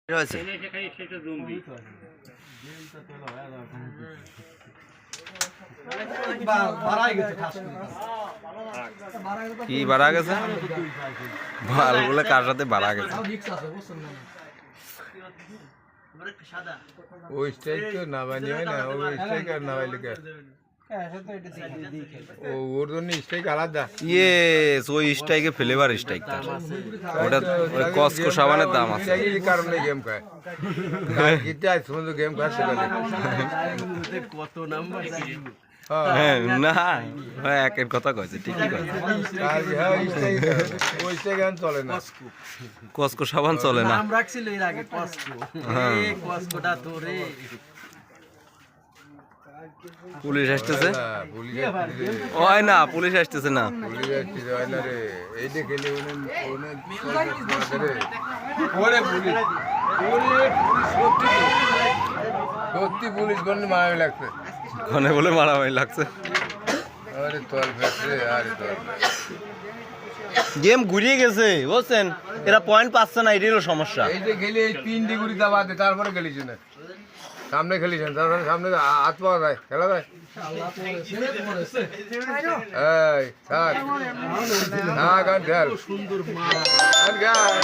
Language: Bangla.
রয়েছে কি বাড়া গেছে ভাল বলে কার সাথে বাড়া গেছে ওই স্ট্রাইক তো না বানিয়ে না ওই স্ট্রাইক আর না বাইলে কে ও ওর জন্য স্ট্রাইক আলাদা ইয়েস ওই স্ট্রাইকে ফ্লেভার স্ট্রাইক তার ওটা কসকো সাবানের দাম আছে এই কারণে গেম খায় গিটা সুন্দর গেম খাচ্ছে কত নাম্বার হ্যাঁ না ভাই একের কথা কইছে ঠিকই কইছে ওই স্ট্রাইক আর চলে না কসকো সাবান চলে না নাম রাখছিল এর আগে কসকো এই কসকোটা তো রে পুলিশ আসতেছে পুলিশ ওই না পুলিশ আসতেছে না পুলিশ আসছে হয় না রে এই যে খেলে ওনে ওরে পুলিশ সত্যি পুলিশ গন্ডে মারা লাগছে ঘনে বলে মারামারি লাগছে আরে তোর ফেসে আরে তোর গেম ঘুরিয়ে গেছে বুঝছেন এরা পয়েন্ট পাচ্ছে না এটাই হলো সমস্যা এই যে খেলে এই 3 ডিগ্রি দাবাতে তারপরে খেলিছ না সামনে খেলিছেন তারপরে সামনে হাত পাওয়া যায় খেলা যায় এই থাক থাক আর খেল সুন্দর মা আর খেল